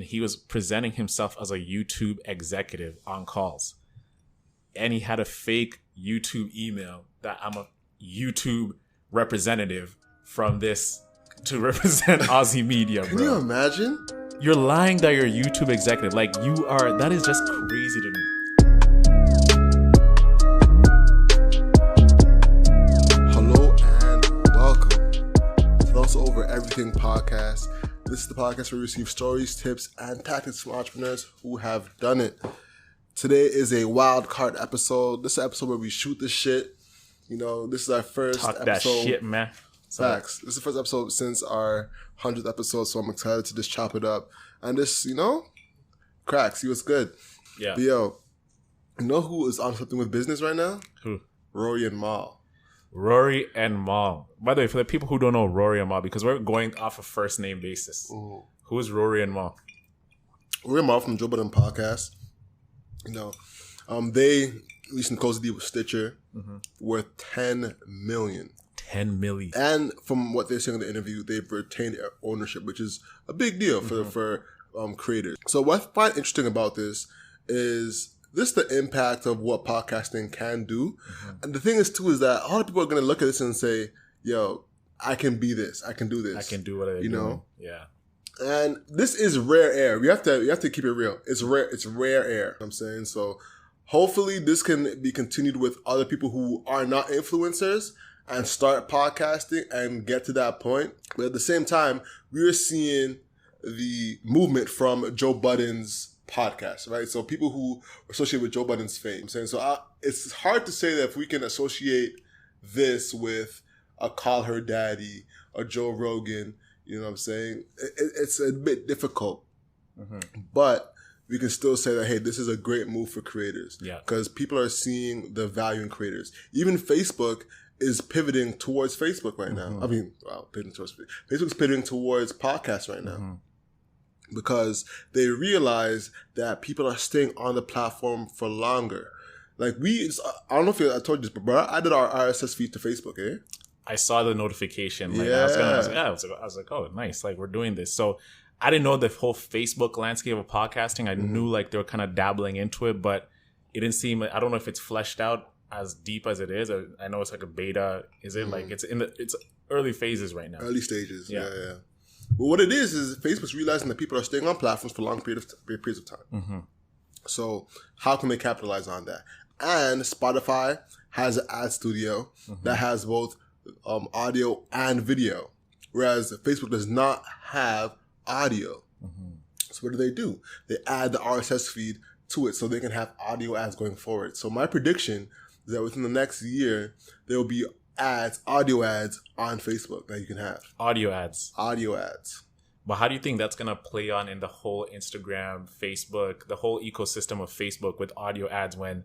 he was presenting himself as a YouTube executive on calls. And he had a fake YouTube email that I'm a YouTube representative from this to represent Aussie media, bro. Can you imagine? You're lying that you're a YouTube executive. Like, you are, that is just crazy to me. Hello and welcome to the Over Everything podcast. This is the podcast where we receive stories, tips, and tactics from entrepreneurs who have done it. Today is a Wildcard episode. This is an episode where we shoot the shit. You know, this is our first Talk episode. that shit, man. Facts. This is the first episode since our 100th episode, so I'm excited to just chop it up. And this, you know, cracks. See what's good. Yeah. But yo, you know who is on something with business right now? Who? Rory and Mal. Rory and Mal. By the way, for the people who don't know Rory and Mal, because we're going off a first name basis. Ooh. Who is Rory and Mal? Rory and Mal from Joe Budden podcast. You know, they recently closed a deal with Stitcher worth $10 million. 10 million. And from what they're saying in the interview, they've retained ownership, which is a big deal for creators. So what I find interesting about this is the impact of what podcasting can do. And the thing is, too, is that a lot of people are going to look at this and say, yo, I can be this. I can do this. I can do what I do. You know? Yeah. And this is rare air. We have to keep it real. It's rare air. You know what I'm saying? So hopefully this can be continued with other people who are not influencers and start podcasting and get to that point. But at the same time, we're seeing the movement from Joe Budden's podcast, right? So people who associate with Joe Budden's fame. So it's hard to say that if we can associate this with a Call Her Daddy, a Joe Rogan, you know what I'm saying? It's a bit difficult. But we can still say that, hey, this is a great move for creators. Yeah. Because people are seeing the value in creators. Even Facebook is pivoting towards Facebook right now. I mean, Facebook's pivoting towards podcasts right now. Because they realize that people are staying on the platform for longer. Like I don't know if I told you this, but bro, I did our RSS feed to Facebook, eh? I saw the notification. Like, yeah. I was like, oh, nice. Like, we're doing this. So I didn't know the whole Facebook landscape of podcasting. I knew like they were kind of dabbling into it, but it didn't seem, I don't know if it's fleshed out as deep as it is. I know it's like a beta. Is it like it's early phases right now? Early stages. Yeah. But what it is Facebook's realizing that people are staying on platforms for long periods of time. So how can they capitalize on that? And Spotify has an ad studio that has both audio and video, whereas Facebook does not have audio. So what do? They add the RSS feed to it so they can have audio ads going forward. So my prediction is that within the next year, there will be audio ads on Facebook that you can have. Audio ads. But how do you think that's going to play on in the whole Instagram, Facebook, the whole ecosystem of Facebook with audio ads when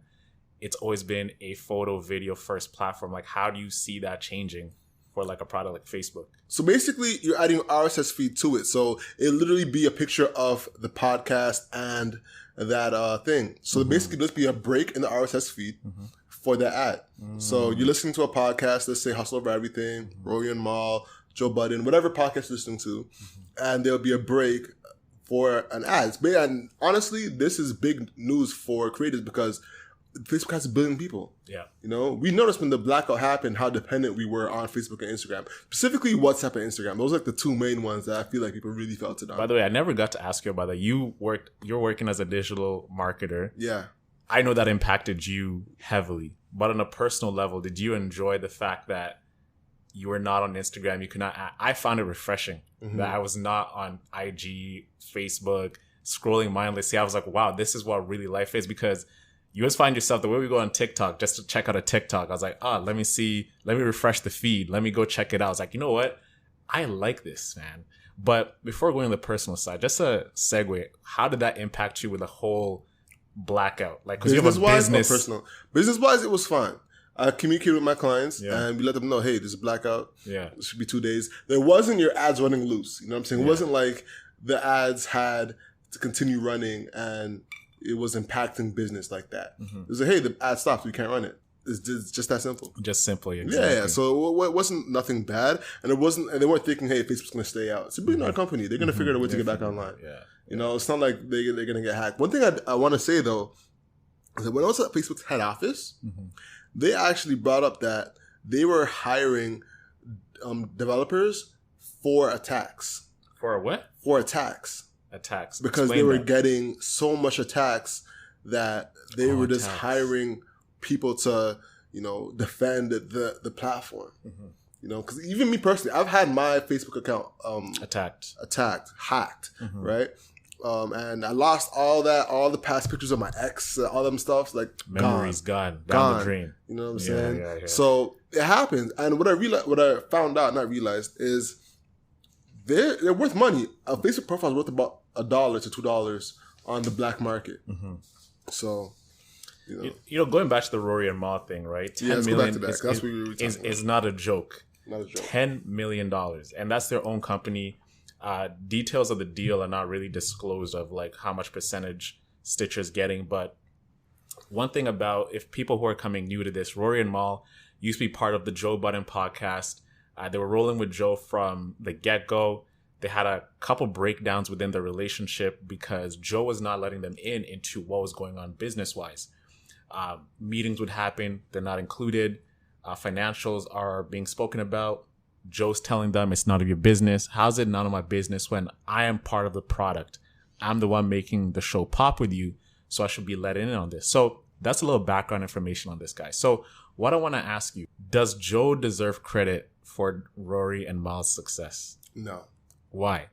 it's always been a photo, video first platform? Like, how do you see that changing for like a product like Facebook? So basically, you're adding RSS feed to it. So it'll literally be a picture of the podcast and that thing. So basically, there'll be a break in the RSS feed for that ad. So you're listening to a podcast, let's say Hustle Over Everything, Rory and Mal, Joe Budden, whatever podcast you're listening to, and there'll be a break for an ad. And honestly, this is big news for creators because Facebook has 1 billion people. Yeah. You know, we noticed when the blackout happened how dependent we were on Facebook and Instagram. Specifically WhatsApp and Instagram. Those are like the two main ones that I feel like people really felt it on. By the way, I never got to ask you about that. You're working as a digital marketer. Yeah. I know that impacted you heavily. But on a personal level, did you enjoy the fact that you were not on Instagram? You could not. I found it refreshing that I was not on IG, Facebook, scrolling mindlessly. I was like, wow, this is what really life is, because you always find yourself, the way we go on TikTok, just to check out a TikTok, I was like, let me refresh the feed. Let me go check it out. I was like, you know what? I like this, man. But before going to the personal side, just a segue, how did that impact you with the whole blackout? Like, because you have a business. Personal. Business-wise, it was fine. I communicated with my clients and we let them know, hey, there's a blackout. Yeah. It should be 2 days. There wasn't your ads running loose. You know what I'm saying? It wasn't like the ads had to continue running and it was impacting business like that. It was like, hey, the ad stopped. We can't run it. It's just that simple. Just simply, exactly. Yeah. So it wasn't nothing bad, and they weren't thinking, hey, Facebook's going to stay out. It's a billion-dollar company. They're going to figure out a way to get back online. Yeah. You know, it's not like they're going to get hacked. One thing I want to say, though, is that when I was at Facebook's head office, they actually brought up that they were hiring developers for attacks. For what? For attacks. Attacks. Because Explain they were that. getting so much attacks that they were just hiring people to, you know, defend the platform. You know, because even me personally, I've had my Facebook account hacked, right? And I lost all the past pictures of my ex, all them stuff, like memories gone down the drain. You know what I'm saying? Yeah. So it happens. And what I found out, not realized, is they're worth money. A Facebook profile is worth about $1 to $2 on the black market. So, you know, going back to the Rory and Mal thing, right? 10 million is not a joke. Not a joke. $10 million, and that's their own company. Details of the deal are not really disclosed of like how much percentage Stitcher's getting. But one thing about, if people who are coming new to this, Rory and Mal used to be part of the Joe Budden podcast. They were rolling with Joe from the get-go. They had a couple breakdowns within the relationship because Joe was not letting them into what was going on business-wise. Meetings would happen. They're not included. Financials are being spoken about. Joe's telling them it's none of your business. How's it none of my business when I am part of the product? I'm the one making the show pop with you, so I should be let in on this. So that's a little background information on this guy. So what I want to ask you, does Joe deserve credit for Rory and Mal's success? No. Why?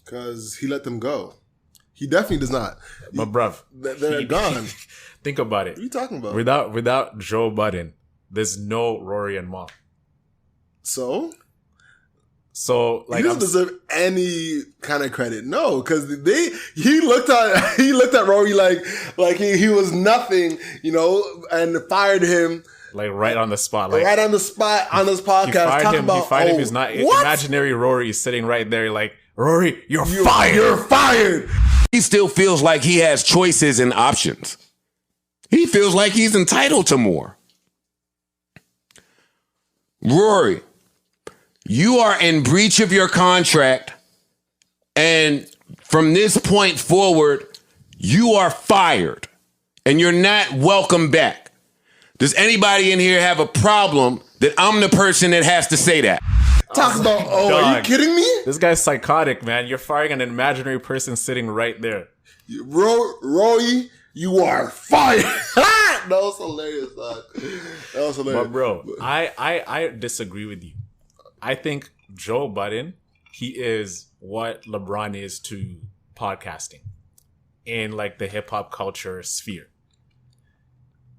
Because he let them go. He definitely does not. But bruv, they're gone. Think about it. What are you talking about? Without Joe Budden, there's no Rory and Mal. So like, he doesn't deserve any kind of credit. No, because he looked at Rory like he was nothing, you know, and fired him. Like right on the spot. Like right on the spot on this podcast. He fired him. He's not imaginary Rory is sitting right there like, Rory, you're fired. You're fired. He still feels like he has choices and options. He feels like he's entitled to more. Rory, you are in breach of your contract, and from this point forward, you are fired, and you're not welcome back. Does anybody in here have a problem that I'm the person that has to say that? Talk about, are you kidding me? This guy's psychotic, man. You're firing an imaginary person sitting right there. Rory, you are fired. That was hilarious, dog. That was hilarious. But bro, I disagree with you. I think Joe Budden, he is what LeBron is to podcasting in like the hip hop culture sphere.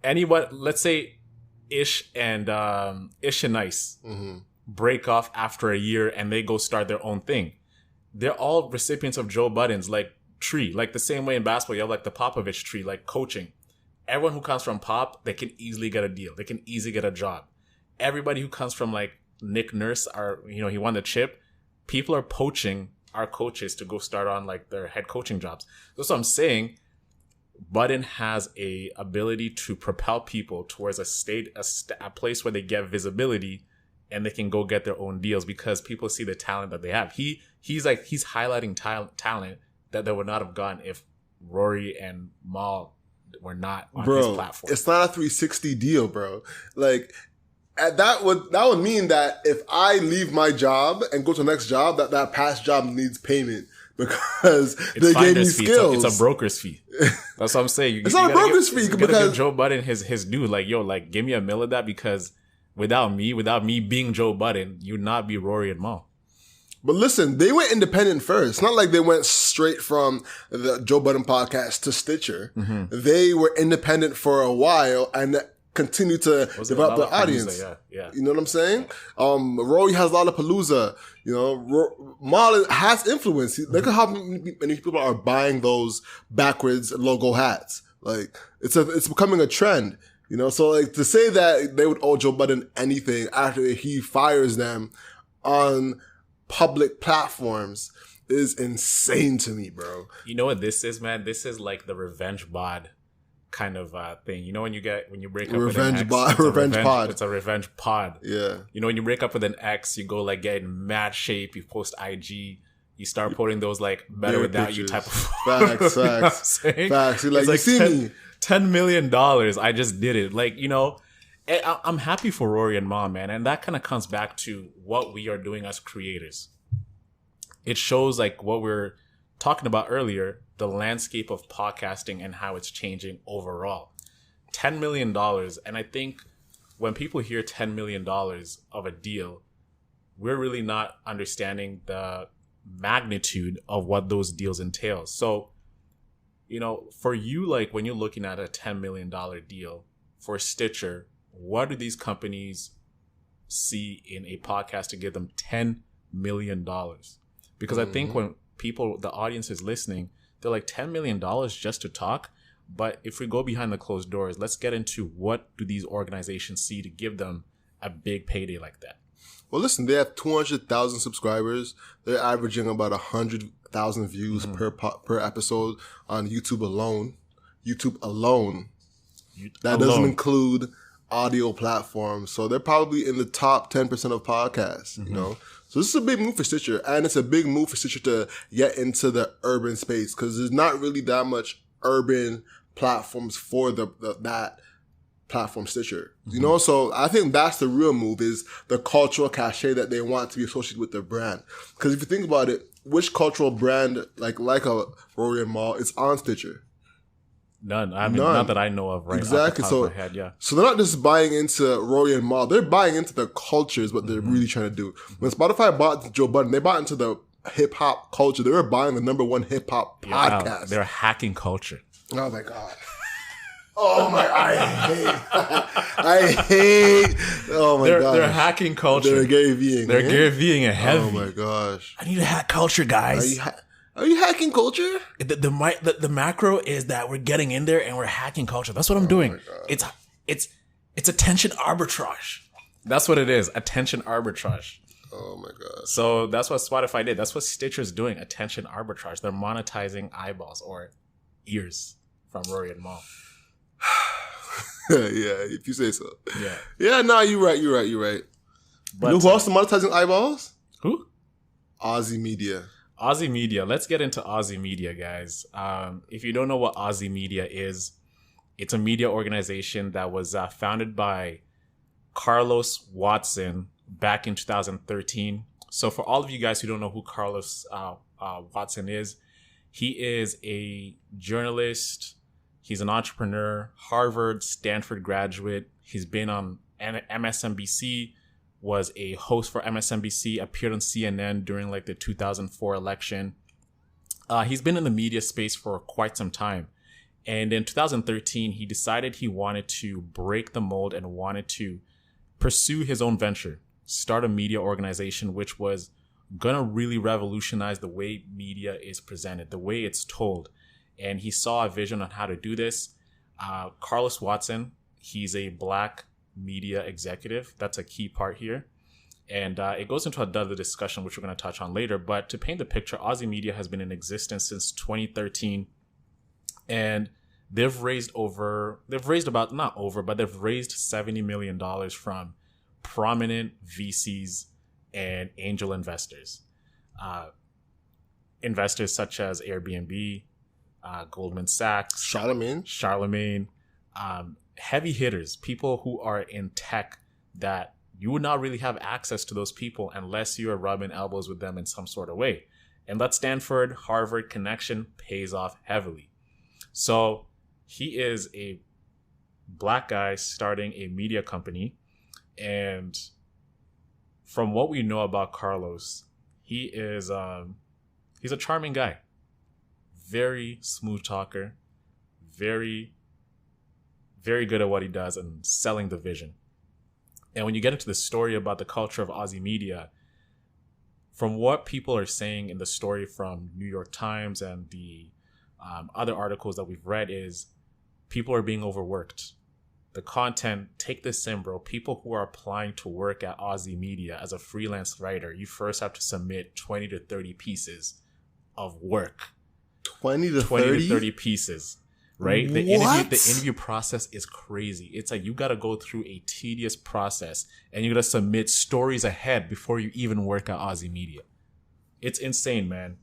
Let's say Ish and Ice break off after a year and they go start their own thing. They're all recipients of Joe Budden's like tree, like the same way in basketball you have like the Popovich tree, like coaching. Everyone who comes from Pop, they can easily get a deal. They can easily get a job. Everybody who comes from like Nick Nurse, he won the chip. People are poaching our coaches to go start on like their head coaching jobs. That's what I'm saying. Budden has a ability to propel people towards a place where they get visibility and they can go get their own deals because people see the talent that they have. He's highlighting talent that they would not have gotten if Rory and Mal were not on his platform. It's not a 360 deal, bro. Like that would mean that if I leave my job and go to the next job, that past job needs payment because they gave me skills. It's a broker's fee. That's what I'm saying. It's not a broker's fee because give Joe Budden his due. Like, yo, like give me a mill of that because without me being Joe Budden, you'd not be Rory and Mal. But listen, they went independent first. It's not like they went straight from the Joe Budden podcast to Stitcher. They were independent for a while and continued to develop the audience. Yeah. You know what I'm saying? Rory has Lollapalooza. You know, Mal has influence. Look at how many people are buying those backwards logo hats. Like it's becoming a trend. You know, so like to say that they would owe Joe Budden anything after he fires them on public platforms is insane to me, bro. You know what this is, man? This is like the revenge bod kind of thing. You know when you break up with an ex, it's a revenge pod. Yeah. You know when you break up with an ex, you go like get in mad shape, you post IG, you start putting those like better Their without you pictures. type of Facts. You know what I'm saying? Facts. You're like, It's you see me. $10 million. I just did it. Like, you know, I'm happy for Rory and Mal, man. And that kind of comes back to what we are doing as creators. It shows like what we're talking about earlier, the landscape of podcasting and how it's changing overall. $10 million. And I think when people hear $10 million of a deal, we're really not understanding the magnitude of what those deals entail. So, you know, for you, like when you're looking at a $10 million deal for Stitcher, what do these companies see in a podcast to give them $10 million? Because I think when people, the audience is listening, they're like, $10 million just to talk? But if we go behind the closed doors, let's get into what do these organizations see to give them a big payday like that? Well, listen, they have 200,000 subscribers. They're averaging about 100,000 views per episode on YouTube alone. That doesn't include audio platforms. So they're probably in the top 10% of podcasts, you know? So this is a big move for Stitcher. And it's a big move for Stitcher to get into the urban space because there's not really that much urban platforms for that platform Stitcher. You know, so I think that's the real move, is the cultural cachet that they want to be associated with their brand. Because if you think about it, which cultural brand like a Rory and Mal is on Stitcher? None. I mean, not that I know of right exactly. off the top of my head, yeah. So they're not just buying into Rory and Mal, they're buying into the culture is what they're really trying to do. When Spotify bought Joe Budden, they bought into the hip hop culture. They were buying the #1 hip hop podcast. They're hacking culture. Oh my God. Oh my, I hate, oh my God. They're hacking culture. They're Gary Vee-ing. They're Gary Vee-ing it heavy. Oh my gosh. I need to hack culture, guys. Are you hacking culture? The macro is that we're getting in there and we're hacking culture. That's what I'm doing. It's attention arbitrage. That's what it is. Attention arbitrage. Oh my God. So that's what Spotify did. That's what Stitcher's doing. Attention arbitrage. They're monetizing eyeballs or ears from Rory and Mal. Yeah, if you say so. Yeah. Yeah, no, you're right. But you know who else is monetizing eyeballs? Who? Aussie Media. Aussie Media. Let's get into Aussie Media, guys. If you don't know what Aussie Media is, it's a media organization that was founded by Carlos Watson back in 2013. So for all of you guys who don't know who Carlos Watson is, he is a journalist. He's an entrepreneur, Harvard, Stanford graduate. He's been on MSNBC, was a host for MSNBC, appeared on CNN during like the 2004 election. He's been in the media space for quite some time. And in 2013, he decided he wanted to break the mold and wanted to pursue his own venture, start a media organization, which was going to really revolutionize the way media is presented, the way it's told. And he saw a vision on how to do this. Carlos Watson, he's a Black media executive. That's a key part here. And it goes into another discussion, which we're going to touch on later. But to paint the picture, Aussie Media has been in existence since 2013. And they've raised $70 million from prominent VCs and angel investors. Investors such as Airbnb, Goldman Sachs, Charlemagne, heavy hitters, people who are in tech that you would not really have access to those people unless you are rubbing elbows with them in some sort of way. And that Stanford, Harvard connection pays off heavily. So he is a Black guy starting a media company. And from what we know about Carlos, he is he's a charming guy. Very smooth talker, very, very good at what he does and selling the vision. And when you get into the story about the culture of Aussie Media, from what people are saying in the story from New York Times and the other articles that we've read is people are being overworked. The content, take this in, bro. People who are applying to work at Aussie Media as a freelance writer, you first have to submit 20 to 30 pieces of work. 20 to 30 pieces, right? The interview process is crazy. It's like you got to go through a tedious process and you got to submit stories ahead before you even work at Aussie Media. It's insane, man.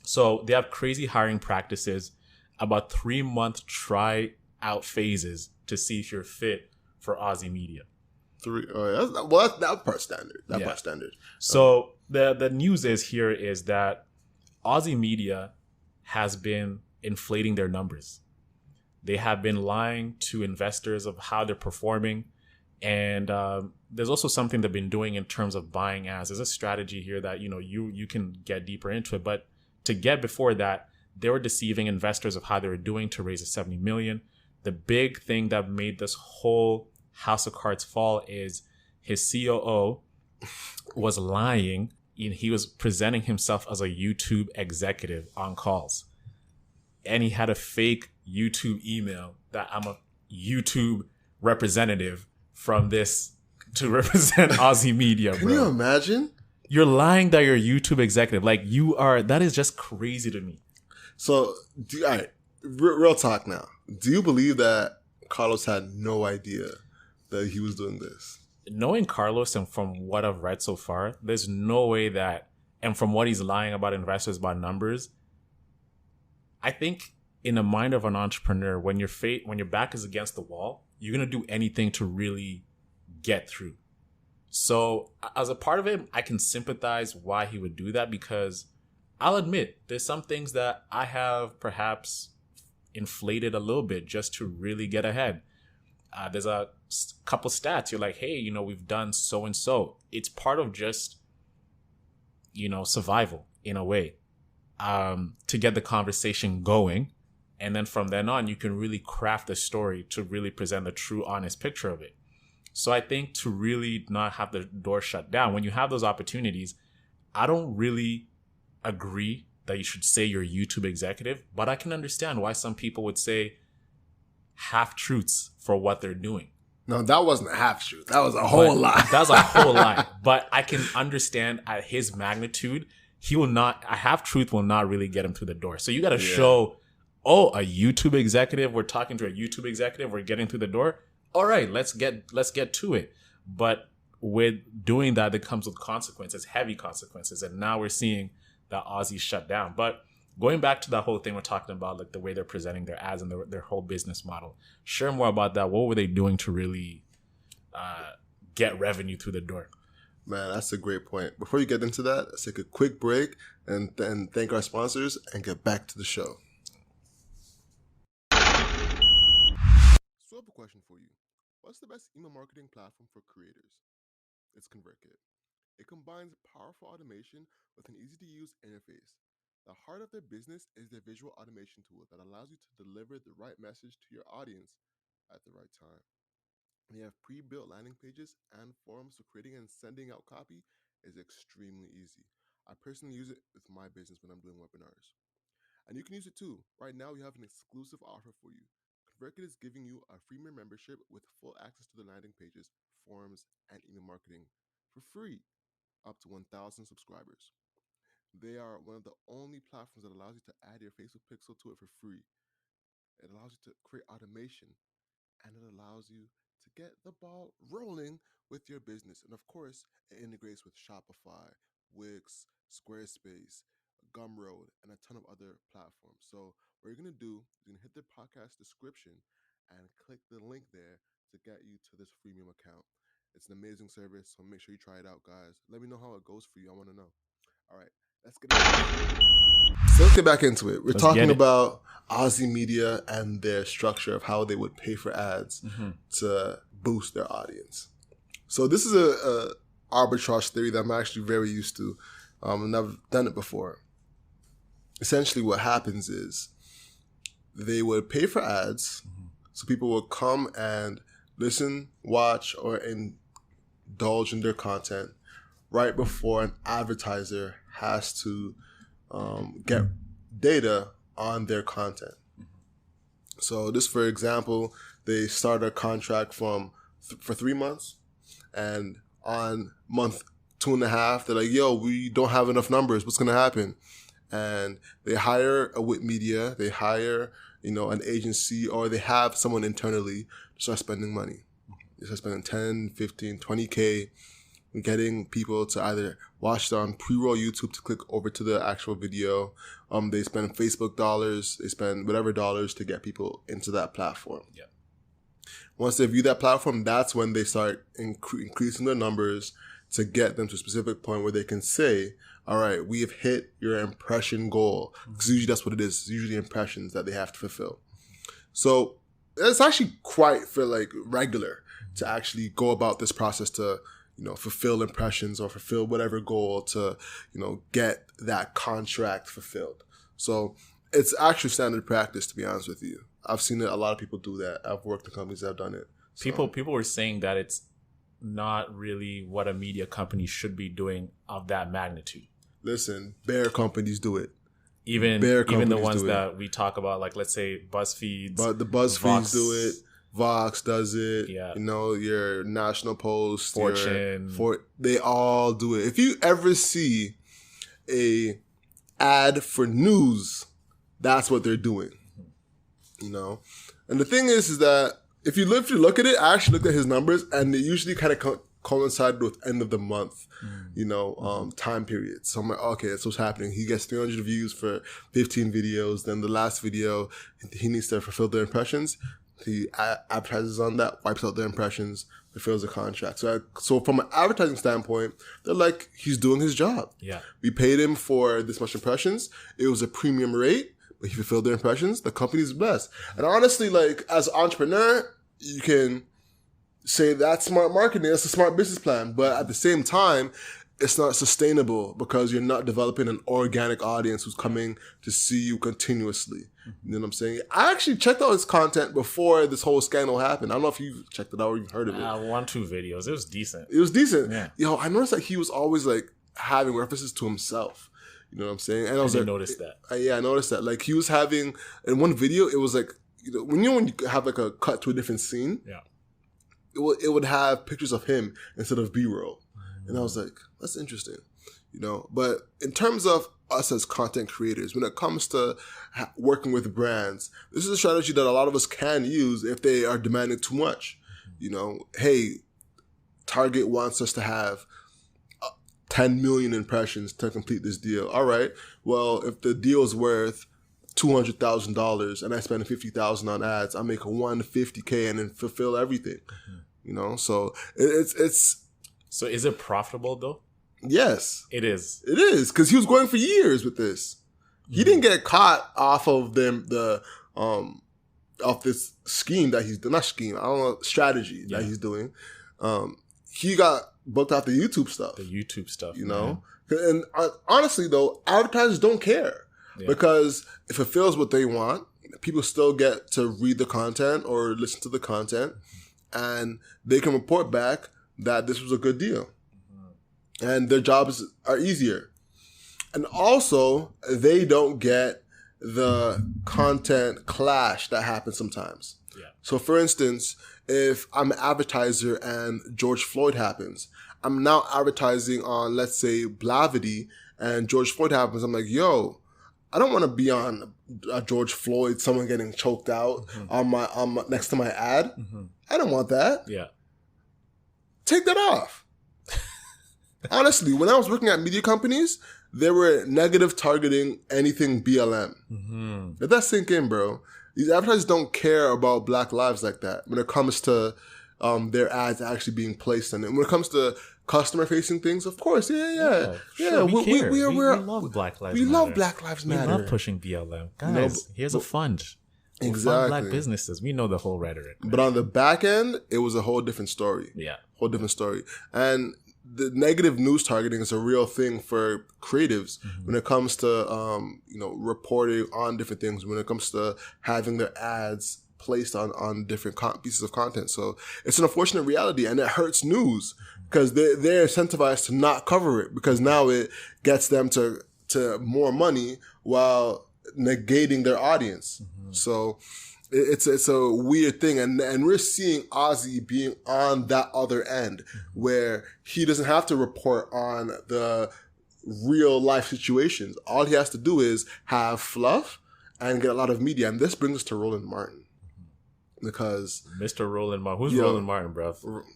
So they have crazy hiring practices, about 3-month try out phases to see if you're fit for Aussie media. That part standard. Part standard. So the news is that Aussie media has been inflating their numbers. They have been lying to investors of how they're performing. And there's also something they've been doing in terms of buying ads. There's a strategy here that, you can get deeper into it. But to get before that, they were deceiving investors of how they were doing to raise a $70 million. The big thing that made this whole house of cards fall is his COO was lying. He was presenting himself as a YouTube executive on calls. And he had a fake YouTube email that I'm a YouTube representative from this to represent Aussie media, bro. Can you imagine? You're lying that you're a YouTube executive. Like, that is just crazy to me. So, all right, real talk now. Do you believe that Carlos had no idea that he was doing this? Knowing Carlos and from what I've read so far, there's no way that, and from what he's lying about investors, about numbers, I think in the mind of an entrepreneur, when your back is against the wall, you're going to do anything to really get through. So as a part of it, I can sympathize why he would do that, because I'll admit there's some things that I have perhaps inflated a little bit just to really get ahead. There's a couple stats. You're like, hey, we've done so and so. It's part of just, survival in a way, to get the conversation going. And then from then on, you can really craft a story to really present the true, honest picture of it. So I think to really not have the door shut down, when you have those opportunities, I don't really agree that you should say you're a YouTube executive, but I can understand why some people would say half-truths for what they're doing. No, that wasn't a half-truth. That was a whole lie. That was a whole lie. But I can understand at his magnitude, a half-truth will not really get him through the door. So you got to show, a YouTube executive, we're talking to a YouTube executive, we're getting through the door. All right, let's get to it. But with doing that, it comes with consequences, heavy consequences. And now we're seeing that Aussie shut down. But going back to that whole thing we're talking about, like the way they're presenting their ads and their whole business model. Share more about that. What were they doing to really get revenue through the door? Man, that's a great point. Before you get into that, let's take a quick break and then thank our sponsors and get back to the show. So I have a question for you. What's the best email marketing platform for creators? It's ConvertKit. It combines powerful automation with an easy-to-use interface. The heart of their business is their visual automation tool that allows you to deliver the right message to your audience at the right time. They have pre-built landing pages and forms, so creating and sending out copy is extremely easy. I personally use it with my business when I'm doing webinars. And you can use it too. Right now, we have an exclusive offer for you. ConvertKit is giving you a freemium membership with full access to the landing pages, forums, and email marketing for free, up to 1,000 subscribers. They are one of the only platforms that allows you to add your Facebook pixel to it for free. It allows you to create automation, and it allows you to get the ball rolling with your business. And of course, it integrates with Shopify, Wix, Squarespace, Gumroad, and a ton of other platforms. So what you're going to do is you're going to hit the podcast description and click the link there to get you to this freemium account. It's an amazing service, so make sure you try it out, guys. Let me know how it goes for you. I want to know. All right, let's get into it. So let's get back into it. We're talking about Aussie media and their structure of how they would pay for ads to boost their audience. So this is a arbitrage theory that I'm actually very used to. And I've done it before. Essentially what happens is they would pay for ads, so people would come and listen, watch, or indulge in their content right before an advertiser has to get data on their content. So this, for example, they start a contract for 3 months, and on month 2.5, they're like, yo, we don't have enough numbers. What's going to happen? And they hire a WIT media, they hire, an agency, or they have someone internally to start spending money. They start spending 10, 15, 20K getting people to either watch it on pre-roll YouTube to click over to the actual video. They spend Facebook dollars, they spend whatever dollars to get people into that platform. Yeah. Once they view that platform, that's when they start increasing their numbers to get them to a specific point where they can say, all right, we have hit your impression goal. Because usually that's what it is. It's usually impressions that they have to fulfill. So it's actually quite regular to actually go about this process to, fulfill impressions or fulfill whatever goal to, get that contract fulfilled. So it's actually standard practice, to be honest with you. I've seen it. A lot of people do that. I've worked in companies that have done it. So. People were saying that it's not really what a media company should be doing of that magnitude. Listen, bear companies do it. Even the ones that we talk about, like let's say BuzzFeeds. But the BuzzFeeds do it. Vox does it. Yeah. Your National Post, Fortune. They all do it. If you ever see a ad for news, that's what they're doing. And the thing is that if you look at it, I actually looked at his numbers, and they usually kind of coincided with end of the month, time period. So I'm like, okay, that's what's happening. He gets 300 views for 15 videos. Then the last video, he needs to fulfill their impressions. He advertises on that, wipes out their impressions, fulfills the contract. So from an advertising standpoint, they're like, he's doing his job. Yeah. We paid him for this much impressions. It was a premium rate. But he fulfilled their impressions. The company's best. And honestly, as an entrepreneur, you can say that's smart marketing. That's a smart business plan. But at the same time, it's not sustainable because you're not developing an organic audience who's coming to see you continuously. You know what I'm saying? I actually checked out his content before this whole scandal happened. I don't know if you've checked it out or you've heard of it. 1-2 videos. It was decent. It was decent. Yeah. I noticed that he was always having references to himself. You know what I'm saying? And I noticed that. I noticed that. He was having, in one video, it was when you have a cut to a different scene, yeah, it would have pictures of him instead of B-roll. And I was like, that's interesting. But in terms of us as content creators, when it comes to working with brands, this is a strategy that a lot of us can use if they are demanding too much. Hey, Target wants us to have 10 million impressions to complete this deal. All right. Well, if the deal is worth $200,000 and I spend $50,000 on ads, I make $150K and then fulfill everything. So it's. So is it profitable though? Yes, it is. It is because he was going for years with this. He didn't get caught off of of this scheme that he's not scheme. I don't know, strategy that he's doing. He got booked out the YouTube stuff. And honestly, though, advertisers don't care because it fulfills what they want. People still get to read the content or listen to the content, and they can report back that this was a good deal. And their jobs are easier. And also, they don't get the content clash that happens sometimes. Yeah. So, for instance, if I'm an advertiser and George Floyd happens, I'm now advertising on, let's say, Blavity, and George Floyd happens. I'm like, yo, I don't want to be on a George Floyd, someone getting choked out on my next to my ad. I don't want that. Yeah. Take that off. Honestly, when I was working at media companies, they were negative targeting anything BLM. Let that sink in, bro. These advertisers don't care about Black lives like that when it comes to their ads actually being placed on it. When it comes to customer-facing things, of course, Sure, we love Black Lives Matter. We love Black Lives Matter. We love pushing BLM. Guys, here's a fund. Exactly. Fund Black businesses. We know the whole rhetoric. But on the back end, it was a whole different story. Yeah. Whole different story. And the negative news targeting is a real thing for creatives when it comes to, reporting on different things, when it comes to having their ads placed on different pieces of content. So it's an unfortunate reality, and it hurts news because they're incentivized to not cover it because now it gets them to more money while negating their audience. So it's a weird thing. And we're seeing Ozzy being on that other end where he doesn't have to report on the real life situations. All he has to do is have fluff and get a lot of media. And this brings us to Roland Martin. because Mr. Roland Martin. Who's Roland Martin, bro?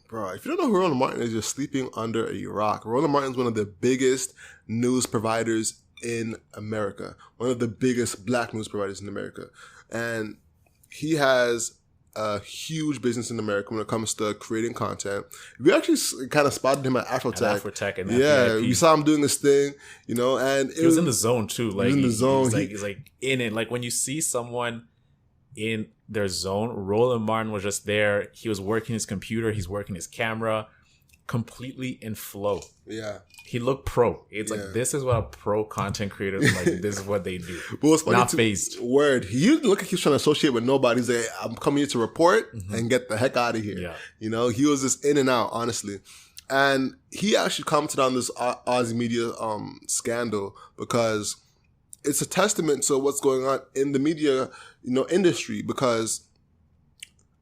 Bro, if you don't know who Roland Martin is, you're sleeping under a rock. Roland Martin is one of the biggest news providers in America, one of the biggest black news providers in America, and he has a huge business in America when it comes to creating content. We actually kind of spotted him at Afrotech. And yeah, we saw him doing this thing, and he was in the zone too. Like, he was in the zone. He's like in it. Like when you see someone in their zone, Roland Martin was just there. He was working his computer. He's working his camera, completely in flow. Yeah. He looked pro. It's like, this is what a pro content creator is like. This is what they do. But what's funny not phased. Word. He didn't look like he was trying to associate with nobody. He's like, I'm coming here to report and get the heck out of here. Yeah. He was just in and out, honestly. And he actually commented on this Aussie media scandal because it's a testament to what's going on in the media, industry, because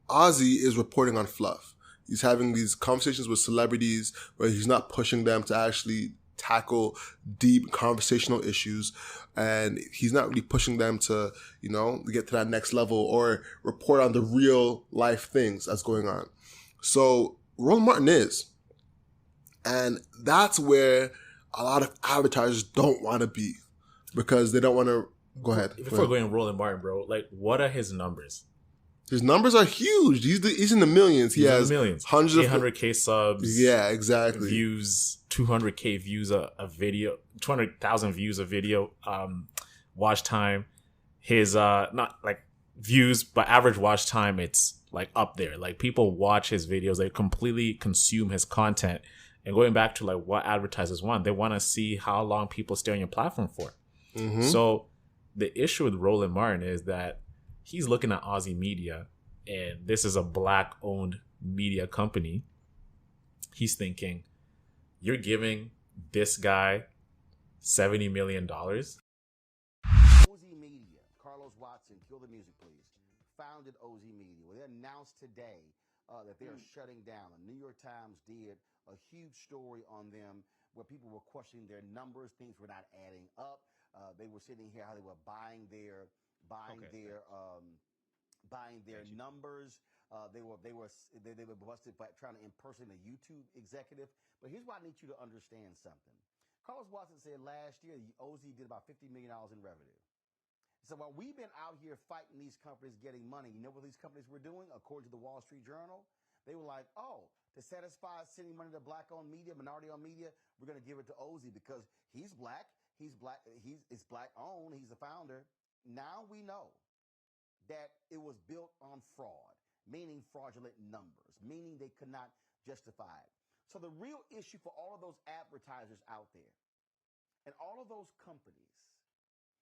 Ozzy is reporting on fluff. He's having these conversations with celebrities where he's not pushing them to actually tackle deep conversational issues. And he's not really pushing them to, get to that next level or report on the real life things that's going on. So Roland Martin is. And that's where a lot of advertisers don't want to be because they don't want to. Go ahead. Before going Roland Martin, bro, like, what are his numbers? His numbers are huge. He's in the millions. He has millions. Hundreds 800K subs. Yeah, exactly. Views, 200K views a video, 200,000 views a video. Watch time. His not like views, but average watch time, it's like up there. Like, people watch his videos. They completely consume his content. And going back to like what advertisers want, they want to see how long people stay on your platform for. Mm-hmm. So the issue with Roland Martin is that he's looking at Aussie media, and this is a black-owned media company. He's thinking, you're giving this guy $70 million? Aussie Media, Carlos Watson, kill the music, please, founded Aussie Media. Well, they announced today that they are shutting down. The New York Times did a huge story on them where people were questioning their numbers. Things were not adding up. They were sitting here how they were buying their numbers. They were busted by trying to impersonate a YouTube executive. But here's what I need you to understand something. Carlos Watson said last year OZ did about $50 million in revenue. So while we've been out here fighting these companies getting money, you know what these companies were doing? According to the Wall Street Journal, they were like, to satisfy sending money to black-owned media, minority-owned media, we're going to give it to OZ because he's black. It's black-owned. He's the founder. Now we know that it was built on fraud, meaning fraudulent numbers, meaning they could not justify it. So the real issue for all of those advertisers out there and all of those companies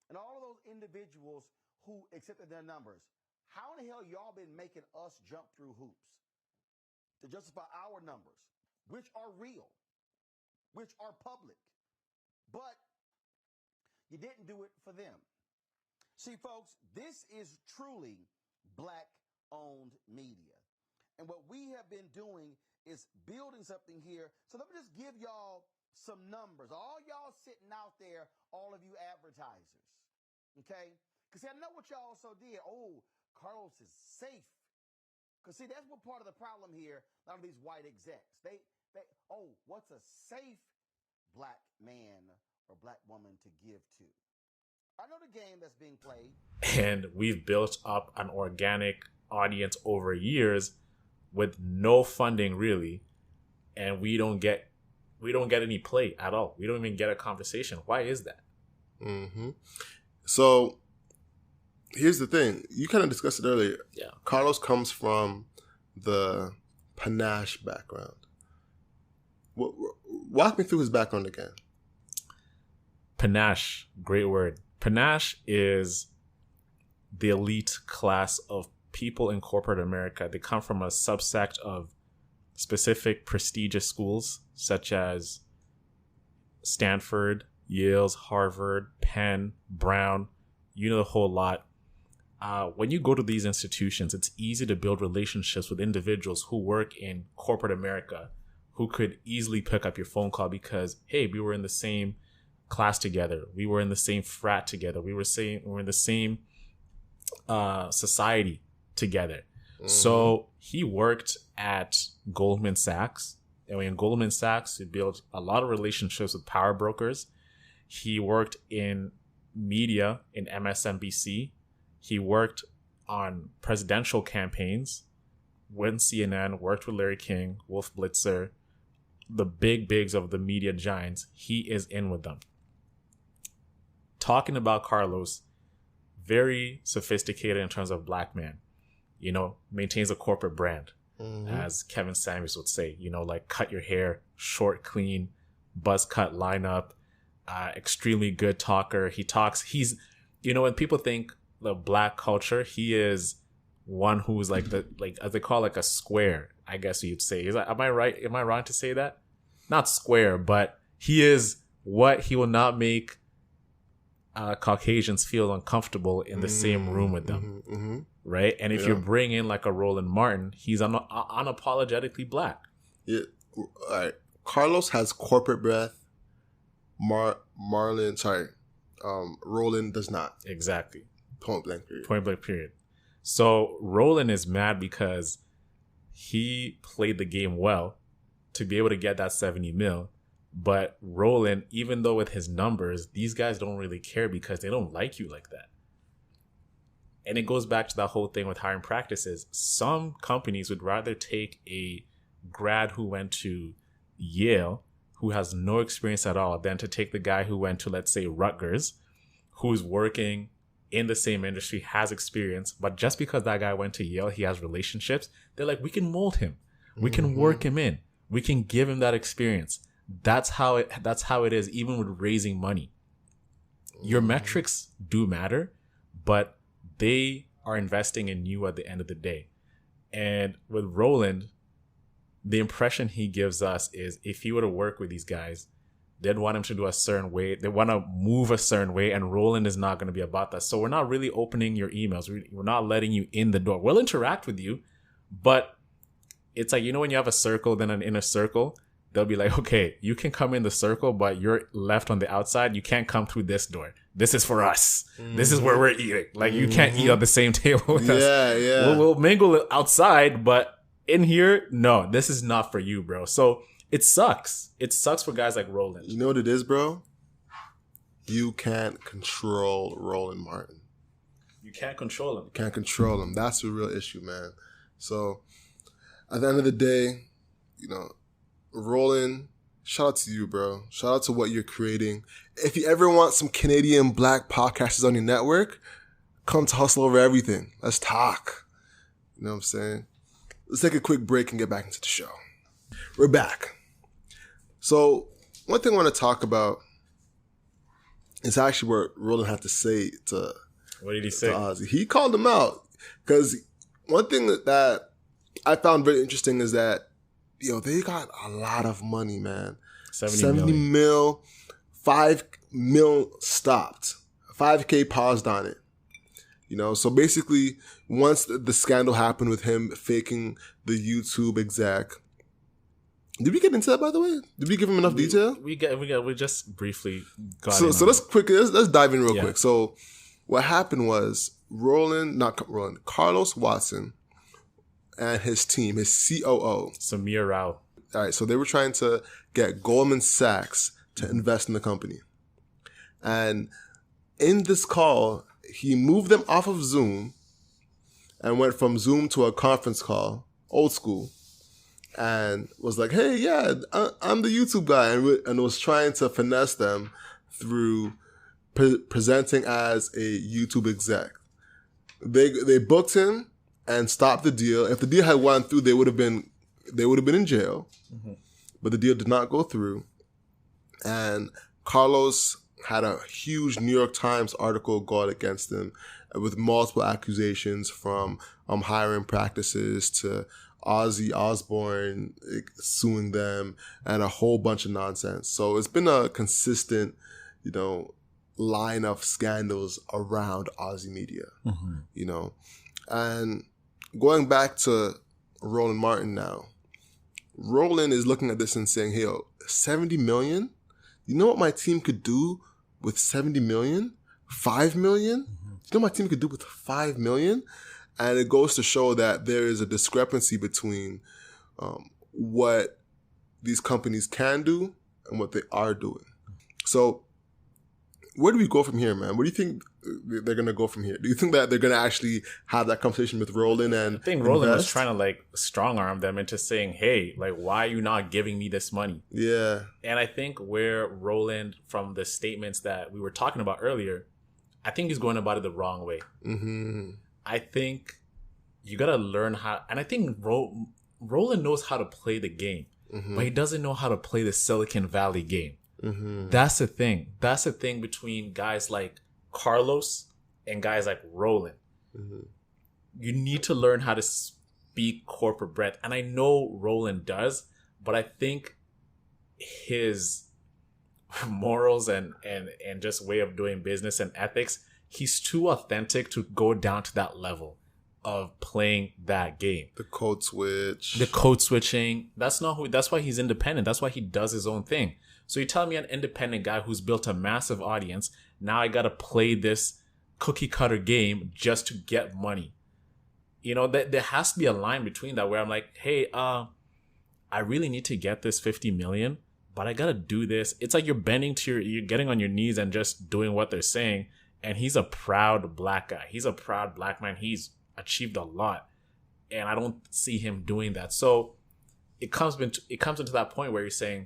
and all of those individuals who accepted their numbers, how in the hell y'all been making us jump through hoops to justify our numbers, which are real, which are public, but you didn't do it for them. See, folks, this is truly black-owned media. And what we have been doing is building something here. So let me just give y'all some numbers. All y'all sitting out there, all of you advertisers, okay? Because see, I know what y'all also did. Oh, Carlos is safe. Because see, that's what part of the problem here, a lot of these white execs. What's a safe black man or black woman to give to? I know the game that's being played. And we've built up an organic audience over years with no funding really, and we don't get any play at all. We don't even get a conversation. Why is that? Mm-hmm. So here's the thing. You kind of discussed it earlier. Yeah. Carlos comes from the panache background. Walk me through his background again. Panache, great word. Panache is the elite class of people in corporate America. They come from a subsect of specific prestigious schools such as Stanford, Yale's, Harvard, Penn, Brown, the whole lot. When you go to these institutions, it's easy to build relationships with individuals who work in corporate America who could easily pick up your phone call because, hey, we were in the same class together. We were in the same frat together. We were in the same society together. So he worked at Goldman Sachs. And in Goldman Sachs, he built a lot of relationships with power brokers. He worked in media in MSNBC. He worked on presidential campaigns with CNN, worked with Larry King, Wolf Blitzer, the bigs of the media giants. He is in with them. Talking about Carlos, very sophisticated in terms of black man, you know, maintains a corporate brand, as Kevin Samuels would say, you know, like cut your hair, short, clean, buzz cut lineup, extremely good talker. He's, you know, when people think the black culture, he is one who's like as they call like a square, I guess you'd say. Am I right? Am I wrong to say that? Not square, but he is what he will not make Caucasians feel uncomfortable in the same room with them, right? And if you bring in like a Roland Martin, he's unapologetically black. Yeah, all right. Carlos has corporate breath. Roland does not. Exactly. Point blank period. Point blank period. So Roland is mad because he played the game well to be able to get that 70 mil. But Roland, even though with his numbers, these guys don't really care because they don't like you like that. And it goes back to that whole thing with hiring practices. Some companies would rather take a grad who went to Yale, who has no experience at all, than to take the guy who went to, let's say, Rutgers, who's working in the same industry, has experience. But just because that guy went to Yale, he has relationships. They're like, we can mold him. We can work him in. We can give him that experience. That's how it is, even with raising money. Your metrics do matter, but they are investing in you at the end of the day. And with Roland, the impression he gives us is if he were to work with these guys, they'd want him to do a certain way. They want to move a certain way, and Roland is not going to be about that. So we're not really opening your emails. We're not letting you in the door. We'll interact with you, but it's like, you know, when you have a circle, then an inner circle, they'll be like, okay, you can come in the circle, but you're left on the outside. You can't come through this door. This is for us. This is where we're eating. Like, you can't eat on the same table with us. Yeah. We'll mingle outside, but in here, no, this is not for you, bro. So it sucks. It sucks for guys like Roland. You know what it is, bro? You can't control Roland Martin. You can't control him. You can't control him. That's the real issue, man. So at the end of the day, you know, Roland, shout out to you, bro. Shout out to what you're creating. If you ever want some Canadian black podcasters on your network, come to Hustle Over Everything. Let's talk. You know what I'm saying? Let's take a quick break and get back into the show. We're back. So one thing I want to talk about is actually what Roland had to say to What did he say? Ozzy. He called him out because one thing that I found very interesting is that, you know, they got a lot of money, man. 70 mil, 5 mil stopped. 5K paused on it. You know, so basically, once the scandal happened with him faking the YouTube exec, did we get into that, by the way? Did we give him enough detail? We just briefly got So let's dive in real quick. So what happened was Carlos Watson and his team, his COO, Samir Rao. All right, so they were trying to get Goldman Sachs to invest in the company. And in this call, he moved them off of Zoom and went from Zoom to a conference call, old school, and was like, hey, yeah, I'm the YouTube guy, and was trying to finesse them through presenting as a YouTube exec. They booked him and stopped the deal. If the deal had gone through, they would have been in jail. But the deal did not go through. And Carlos had a huge New York Times article go out against him with multiple accusations from hiring practices to Ozzy Osbourne suing them and a whole bunch of nonsense. So it's been a consistent, you know, line of scandals around Ozzy Media, you know. And going back to Roland Martin now, Roland is looking at this and saying, hey, 70 million? You know what my team could do with 70 million? 5 million? You know what my team could do with 5 million? And it goes to show that there is a discrepancy between what these companies can do and what they are doing. So where do we go from here, man? What do you think they're going to go from here? Do you think that they're going to actually have that conversation with Roland and I think Roland was trying to like strong arm them into saying, hey, like, why are you not giving me this money? Yeah. And I think where Roland, from the statements that we were talking about earlier, I think he's going about it the wrong way. Mm-hmm. I think you got to learn how, and I think Roland knows how to play the game, but he doesn't know how to play the Silicon Valley game. Mm-hmm. That's the thing. That's the thing between guys like Carlos and guys like Roland. Mm-hmm. You need to learn how to speak corporate breadth. And I know Roland does, but I think his morals and just way of doing business and ethics, he's too authentic to go down to that level of playing that game. The code switch. The code switching. That's why he's independent. That's why he does his own thing. So you tell me an independent guy who's built a massive audience, now I got to play this cookie cutter game just to get money. You know, there has to be a line between that where I'm like, hey, I really need to get this 50 million, but I got to do this. It's like you're getting on your knees and just doing what they're saying. And he's a proud black guy. He's a proud black man. He's achieved a lot. And I don't see him doing that. So it comes into that point where you're saying,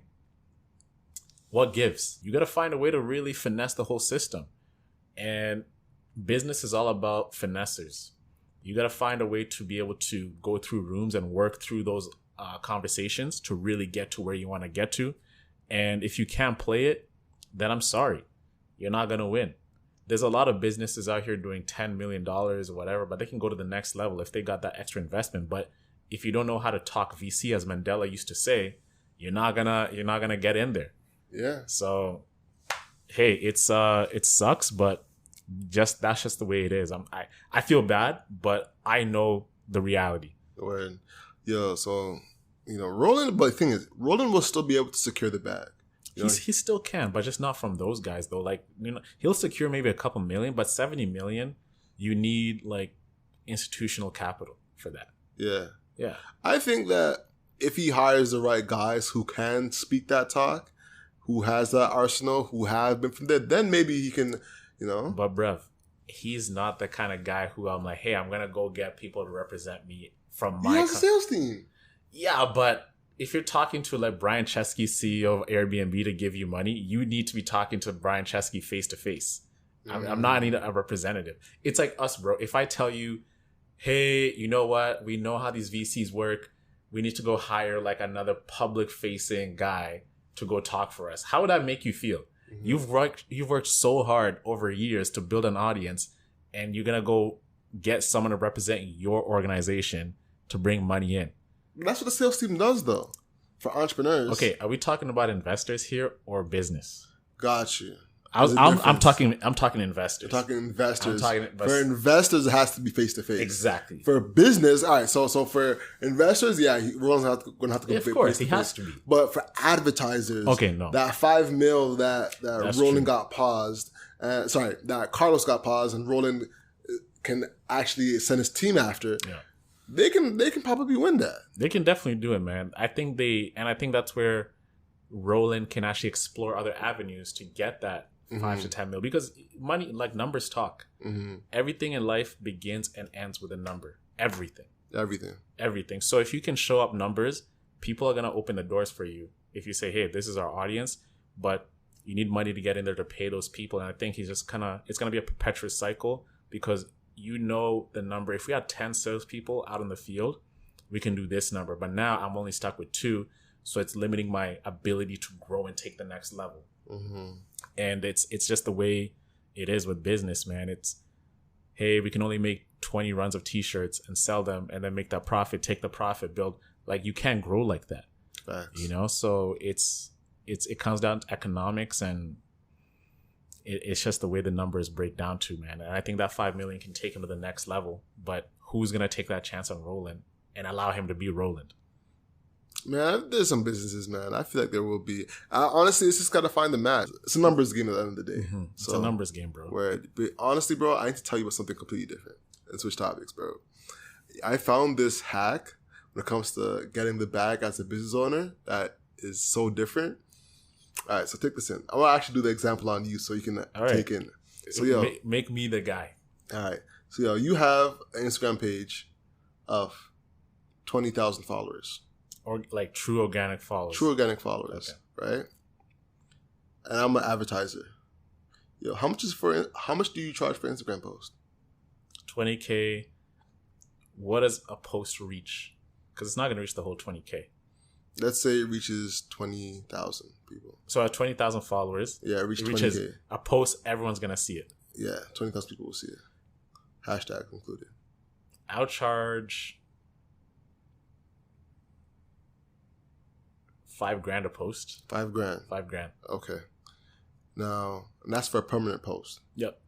what gives? You got to find a way to really finesse the whole system. And business is all about finessers. You got to find a way to be able to go through rooms and work through those conversations to really get to where you want to get to. And if you can't play it, then I'm sorry. You're not going to win. There's a lot of businesses out here doing $10 million or whatever, but they can go to the next level if they got that extra investment. But if you don't know how to talk VC, as Mandela used to say, you're not gonna get in there. Yeah. So, hey, it sucks, but that's just the way it is. I feel bad, but I know the reality. Word. Yo, so Roland, but the thing is, Roland will still be able to secure the bag. He still can, but just not from those guys though. Like, he'll secure maybe a couple million, but 70 million, you need like institutional capital for that. Yeah. Yeah. I think that if he hires the right guys who can speak that talk, who has that arsenal, who have been from there, then maybe he can, But bruv, he's not the kind of guy who I'm like, hey, I'm going to go get people to represent me from my... He has a sales team. Yeah, but if you're talking to like Brian Chesky, CEO of Airbnb, to give you money, you need to be talking to Brian Chesky face to face. I'm not a representative. It's like us, bro. If I tell you, hey, you know what? We know how these VCs work. We need to go hire like another public facing guy to go talk for us. How would that make you feel? Mm-hmm. You've worked so hard over years to build an audience, and you're gonna go get someone to represent your organization to bring money in. That's what the sales team does, though, for entrepreneurs. Okay, are we talking about investors here or business? Got you. I'm talking investors. You're talking investors. investors. For investors, it has to be face to face. Exactly. For business, all right. So for investors, yeah, Roland's going to have to go. Of course, he has to be. But for advertisers, okay, no, that $5 million that Roland true. got paused. That Carlos got paused, and Roland can actually send his team after. Yeah. They can probably win that. They can definitely do it, man. I think that's where Roland can actually explore other avenues to get that 5 to 10 mil, because money, like, numbers talk. Mm-hmm. Everything in life begins and ends with a number. Everything. So if you can show up numbers, people are gonna open the doors for you. If you say, hey, this is our audience, but you need money to get in there to pay those people. And I think it's gonna be a perpetual cycle, because the number. If we had 10 salespeople out in the field, we can do this number. But now I'm only stuck with 2. So it's limiting my ability to grow and take the next level. Mm-hmm. And it's just the way it is with business, man. It's, hey, we can only make 20 runs of t-shirts and sell them and then make that profit, take the profit, build. Like, you can't grow like that. Facts. So it comes down to economics, and it's just the way the numbers break down to, man. And I think that 5 million can take him to the next level. But who's going to take that chance on Roland and allow him to be Roland? Man, there's some businesses, man. I feel like there will be. Honestly, it's just got to find the match. It's a numbers game at the end of the day. Mm-hmm. It's a numbers game, bro. But honestly, bro, I need to tell you about something completely different. and switch topics, bro. I found this hack when it comes to getting the bag as a business owner that is so different. All right, so take this in. I want to actually do the example on you so you can take in. So, make me the guy. All right. So, you have an Instagram page of 20,000 followers. Or like true organic followers. True organic followers, okay. Right? And I'm an advertiser. How much do you charge for Instagram post? $20K. What does a post reach? Because it's not going to reach the whole $20K. Let's say it reaches 20,000 people. So at 20,000 followers, it reaches 20K. A post, everyone's going to see it. Yeah, 20,000 people will see it. Hashtag included. I'll charge $5,000 a post. $5,000. $5,000. Okay. Now, and that's for a permanent post. Yep.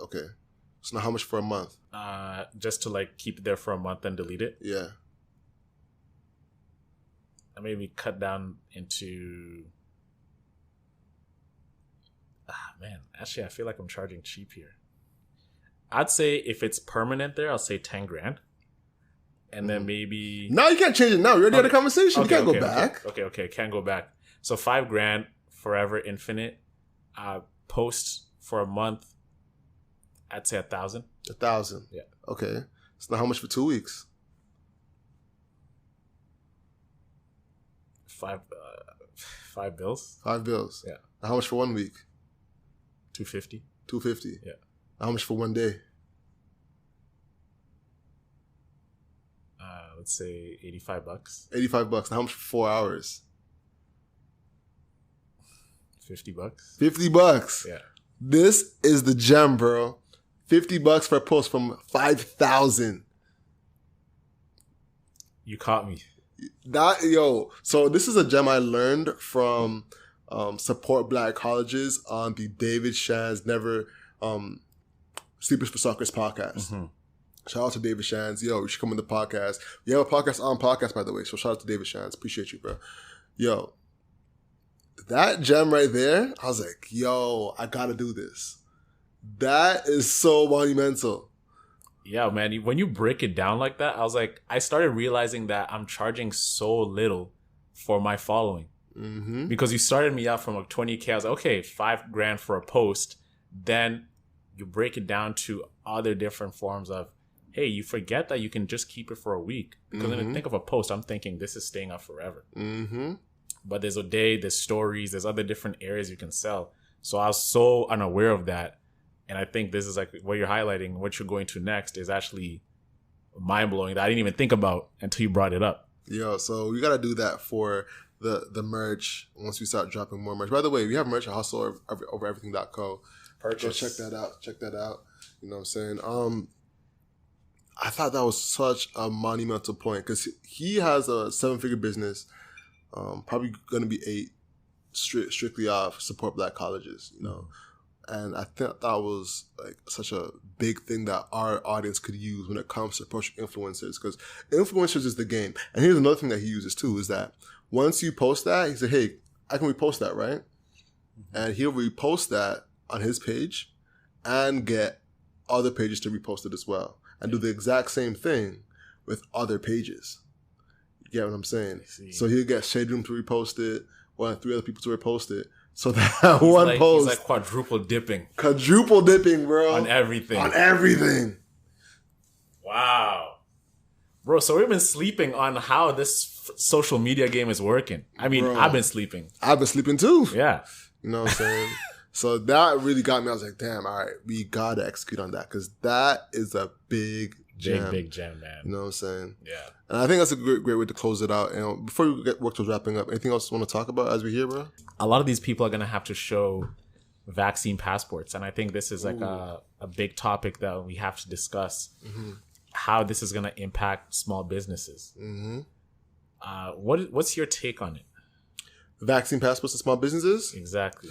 Okay. So now how much for a month? Just to like keep it there for a month and delete it? Yeah. I maybe cut down into... man. Actually, I feel like I'm charging cheap here. I'd say if it's permanent there, I'll say $10,000. And then maybe... No, you can't change it now. We already had a conversation. You can't go back. Okay. Can't go back. So $5,000, forever, infinite. Post for a month, I'd say 1,000. 1,000. Yeah. Okay. So now how much for 2 weeks? $5 bills. $5 Yeah. Now how much for 1 week? $250. $250. Yeah. Now how much for 1 day? Let's say $85. $85. Now how much for 4 hours? $50. $50. Yeah. This is the gem, bro. $50 for a post from 5,000. You caught me. So this is a gem I learned from Support Black Colleges on the David Shands Never Sleepers for Soccer's podcast. Mm-hmm. Shout out to David Shands. You should come on the podcast. You have a podcast on podcast, by the way. So shout out to David Shands. Appreciate you, bro. That gem right there, I was like, I gotta do this. That is so monumental. Yeah, man. When you break it down like that, I started realizing that I'm charging so little for my following. Mm-hmm. Because you started me out from like 20K. I was like, okay, $5,000 for a post. Then you break it down to other different forms of, hey, you forget that you can just keep it for a week. Because when I think of a post, I'm thinking this is staying up forever. Mm-hmm. But there's a day, there's stories, there's other different areas you can sell. So I was so unaware of that. And I think this is like what you're highlighting, what you're going to next is actually mind-blowing that I didn't even think about until you brought it up. So we got to do that for the merch once we start dropping more merch. By the way, we have merch at hustle over everything.co. Purchase. Go check that out. You know what I'm saying? I thought that was such a monumental point because he has a 7-figure business, probably going to be 8 strictly off Support Black Colleges, And I thought that was like such a big thing that our audience could use when it comes to approaching influencers, because influencers is the game. And here's another thing that he uses too, is that once you post that, he said, hey, I can repost that, right? Mm-hmm. And he'll repost that on his page and get other pages to repost it as well. And do the exact same thing with other pages. You get what I'm saying? So he'll get Shade Room to repost it, or 3 other people to repost it. So that post. He's like quadruple dipping. Quadruple dipping, bro. On everything. Wow. Bro, so we've been sleeping on how this social media game is working. I mean, bro, I've been sleeping. I've been sleeping too. Yeah. You know what I'm saying? So that really got me. I was like, damn, all right, we got to execute on that, because that is a big gem. Big gem, man. You know what I'm saying? Yeah. And I think that's a great way to close it out. And before we work towards wrapping up, anything else you want to talk about as we're here, bro? A lot of these people are going to have to show vaccine passports. And I think this is like a big topic that we have to discuss, how this is going to impact small businesses. Mm-hmm. What's your take on it? Vaccine passports to small businesses? Exactly.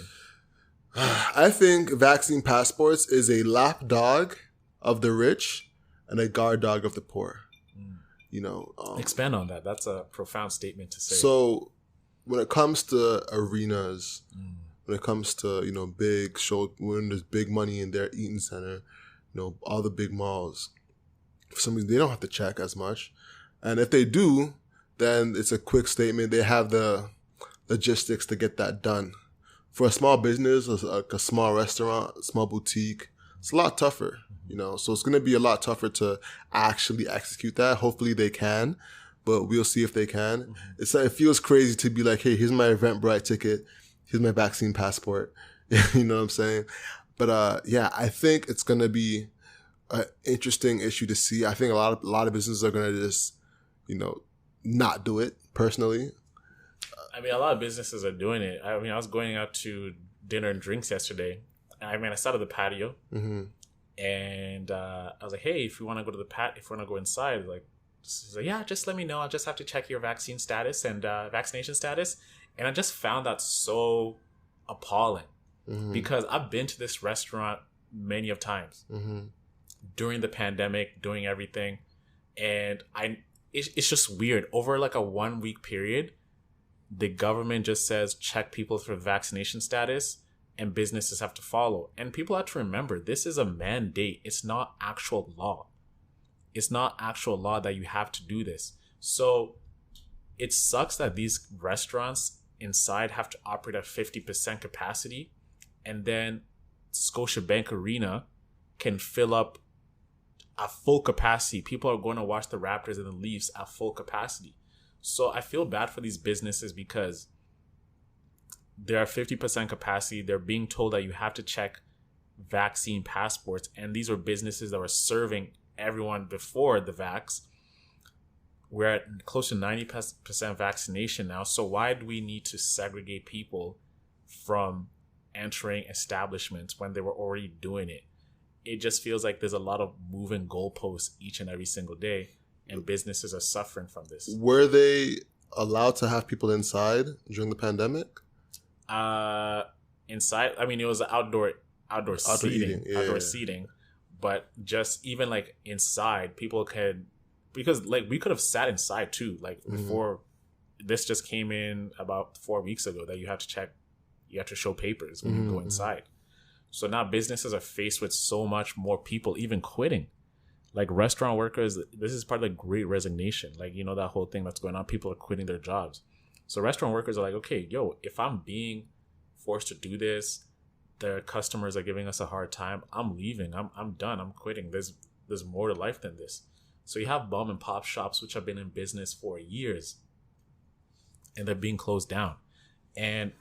I think vaccine passports is a lapdog of the rich and a guard dog of the poor. Expand on that. That's a profound statement to say. So when it comes to arenas, when it comes to, big show, when there's big money in their Eaton Center, all the big malls, For some reason, they don't have to check as much. And if they do, then it's a quick statement. They have the logistics to get that done. For a small business, like a small restaurant, small boutique, it's a lot tougher, So it's going to be a lot tougher to actually execute that. Hopefully they can, but we'll see if they can. It feels crazy to be like, hey, here's my Eventbrite ticket. Here's my vaccine passport. You know what I'm saying? But I think it's going to be an interesting issue to see. I think a lot of businesses are going to just, not do it personally. I mean, a lot of businesses are doing it. I was going out to dinner and drinks yesterday. I sat at the patio, and I was like, "Hey, if you want to go to the if you want to go inside, she's like, yeah, just let me know. I'll just have to check your vaccine status and vaccination status." And I just found that so appalling because I've been to this restaurant many of times during the pandemic, doing everything, and it's just weird. Over like a 1 week period, the government just says check people for vaccination status and businesses have to follow. And people have to remember, this is a mandate. It's not actual law. It's not actual law that you have to do this. So it sucks that these restaurants inside have to operate at 50% capacity, and then Scotiabank Arena can fill up at full capacity. People are going to watch the Raptors and the Leafs at full capacity. So I feel bad for these businesses because they're at 50% capacity. They're being told that you have to check vaccine passports. And these are businesses that were serving everyone before the vax. We're at close to 90% vaccination now. So why do we need to segregate people from entering establishments when they were already doing it? It just feels like there's a lot of moving goalposts each and every single day. And businesses are suffering from this. Were they allowed to have people inside during the pandemic? Inside, it was outdoor seating, but just even like inside, people could, because like we could have sat inside too. Like before, this just came in about 4 weeks ago that you have to show papers when you go inside. So now businesses are faced with so much more people even quitting. Like restaurant workers, this is part of the Great Resignation. Like, that whole thing that's going on, people are quitting their jobs. So restaurant workers are like, okay, if I'm being forced to do this, the customers are giving us a hard time, I'm leaving. I'm done. I'm quitting. There's more to life than this. So you have mom and pop shops, which have been in business for years, and they're being closed down. And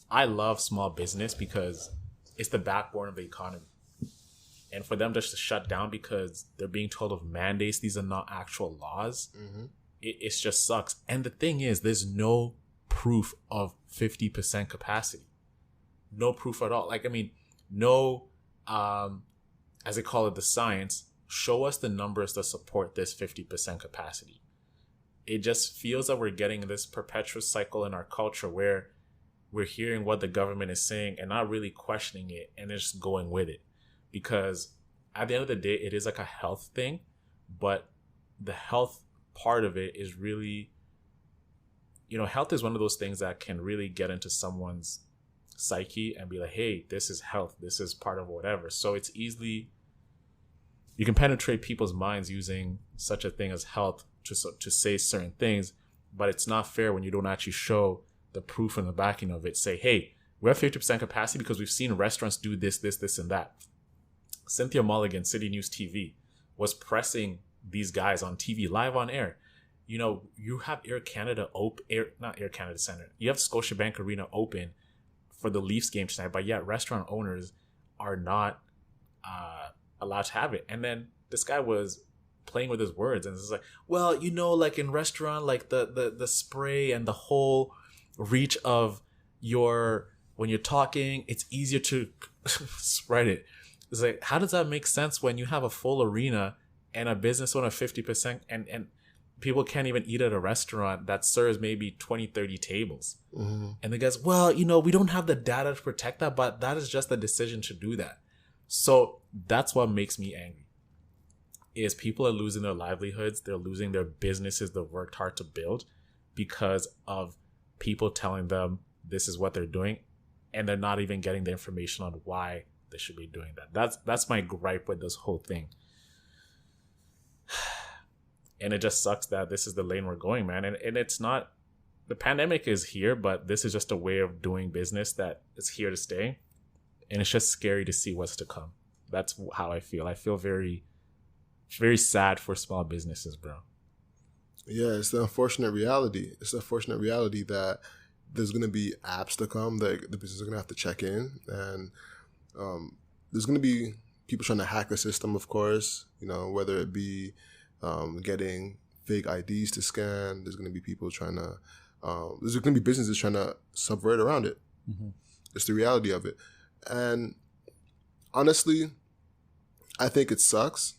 I love small business because it's the backbone of the economy. And for them just to shut down because they're being told of mandates, these are not actual laws, it just sucks. And the thing is, there's no proof of 50% capacity. No proof at all. No, as they call it, the science, show us the numbers that support this 50% capacity. It just feels that we're getting this perpetual cycle in our culture where we're hearing what the government is saying and not really questioning it and just going with it. Because at the end of the day, it is like a health thing, but the health part of it is really, health is one of those things that can really get into someone's psyche and be like, hey, this is health. This is part of whatever. So it's you can penetrate people's minds using such a thing as health to say certain things, but it's not fair when you don't actually show the proof and the backing of it. Say, hey, we're at 50% capacity because we've seen restaurants do this, this, this, and that. Cynthia Mulligan, City News TV, was pressing these guys on TV live on air. You have Air Canada not Air Canada Center. You have Scotiabank Arena open for the Leafs game tonight, but yet restaurant owners are not allowed to have it. And then this guy was playing with his words and it's like, well, like in restaurant, like the spray and the whole reach of when you're talking, it's easier to spread it. It's like, how does that make sense when you have a full arena and a business owner 50% and people can't even eat at a restaurant that serves maybe 20, 30 tables? And the guys, well, we don't have the data to protect that, but that is just the decision to do that. So that's what makes me angry, is people are losing their livelihoods. They're losing their businesses they've worked hard to build because of people telling them this is what they're doing. And they're not even getting the information on why they should be doing that. That's my gripe with this whole thing. And it just sucks that this is the lane we're going, man. And it's not, the pandemic is here, but this is just a way of doing business that is here to stay. And it's just scary to see what's to come. That's how I feel. I feel very, very sad for small businesses, bro. Yeah, it's the unfortunate reality. It's the unfortunate reality that there's going to be apps to come that the business is going to have to check in. And there's going to be people trying to hack the system, of course, whether it be getting fake IDs to scan. There's going to be people trying to, there's going to be businesses trying to subvert around it. Mm-hmm. It's the reality of it. And honestly, I think it sucks,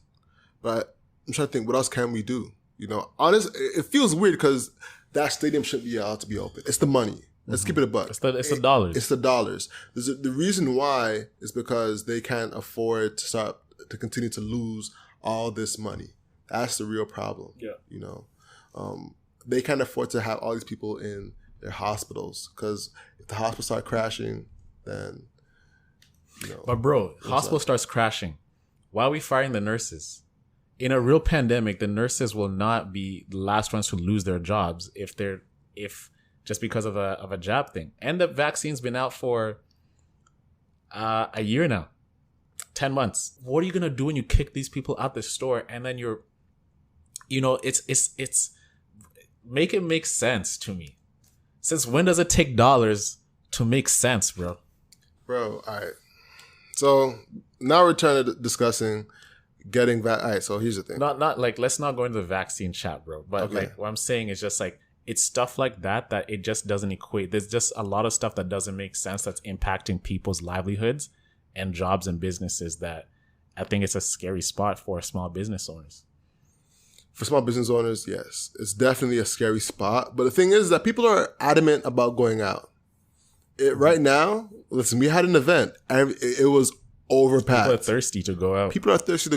but I'm trying to think, what else can we do? It feels weird because that stadium shouldn't be allowed to be open. It's the money. Let's keep it a buck. It's the dollars. It's the dollars. The reason why is because they can't afford to continue to lose all this money. That's the real problem. Yeah. They can't afford to have all these people in their hospitals because if the hospitals start crashing, then But bro, hospital starts crashing. Why are we firing the nurses? In a real pandemic, the nurses will not be the last ones to lose their jobs if just because of a jab thing. And the vaccine's been out for a year now, 10 months. What are you gonna do when you kick these people out the store and then it's make it make sense to me. Since when does it take dollars to make sense, bro? Bro, all right. So now we're trying to discussing getting all right, so here's the thing. Not like, let's not go into the vaccine chat, bro. But okay. Like what I'm saying is just like, it's stuff like that it just doesn't equate. There's just a lot of stuff that doesn't make sense that's impacting people's livelihoods and jobs and businesses that I think it's a scary spot for small business owners. For small business owners, yes. It's definitely a scary spot. But the thing is that people are adamant about going out. Right now, listen, we had an event and it was overpacked. People are thirsty to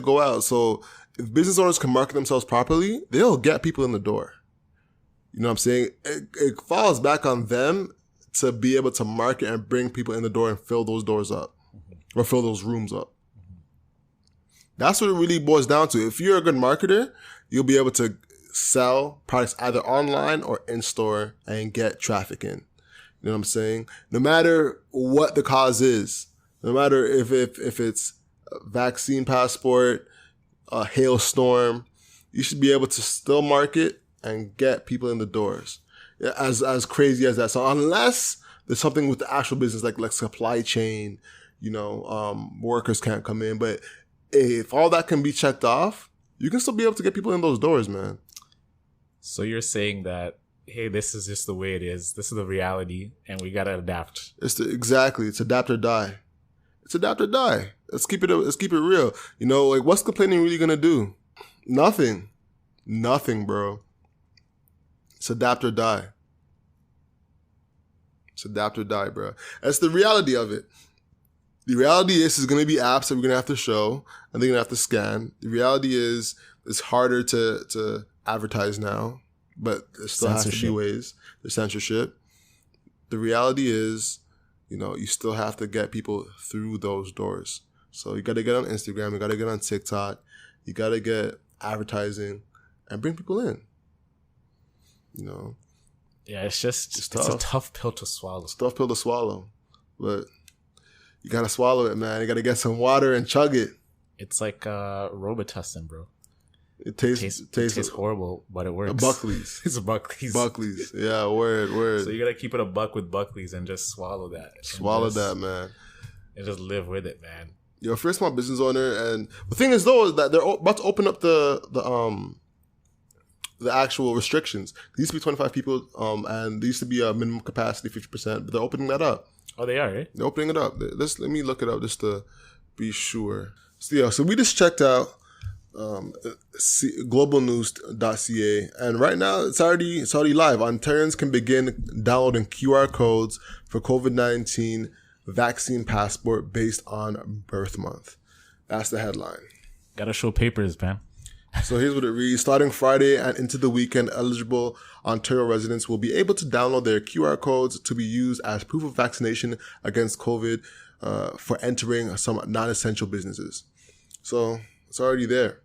go out. So if business owners can market themselves properly, they'll get people in the door. You know what I'm saying? It falls back on them to be able to market and bring people in the door and fill those doors up or fill those rooms up. That's what it really boils down to. If you're a good marketer, you'll be able to sell products either online or in store and get traffic in. You know what I'm saying? No matter what the cause is, no matter if it's a vaccine passport, a hailstorm, you should be able to still market and get people in the doors. As crazy as that. So unless there's something with the actual business like supply chain, workers can't come in. But if all that can be checked off, you can still be able to get people in those doors, man. So you're saying that, hey, this is just the way it is. This is the reality, and we gotta adapt. Exactly. It's adapt or die. It's adapt or die. Let's keep it real. What's complaining really gonna do? Nothing, bro. It's adapt or die. It's adapt or die, bro. That's the reality of it. The reality is going to be apps that we're going to have to show and they're going to have to scan. The reality is it's harder to advertise now, but there still has to be ways. There's censorship. The reality is, you still have to get people through those doors. So you got to get on Instagram. You got to get on TikTok. You got to get advertising and bring people in. Yeah, it's a tough pill to swallow. It's a tough pill to swallow, but you gotta swallow it, man. You gotta get some water and chug it. It's like Robitussin, bro. It tastes horrible, but it works. Buckley's. It's a Buckley's. Buckley's. Yeah, word. So you gotta keep it a buck with Buckley's and just swallow that. That, man. And just live with it, man. You're a first small business owner, and the thing is though is that they're about to open up the actual restrictions. There used to be 25 people, and there used to be a minimum capacity 50%, but they're opening that up. Oh, they are, right? They're opening it up. Let me look it up just to be sure. So we just checked out globalnews.ca, and right now it's already live. Ontarians can begin downloading QR codes for COVID-19 vaccine passport based on birth month. That's the headline. Gotta show papers, man. So here's what it reads. Starting Friday and into the weekend, eligible Ontario residents will be able to download their QR codes to be used as proof of vaccination against COVID for entering some non-essential businesses. So it's already there.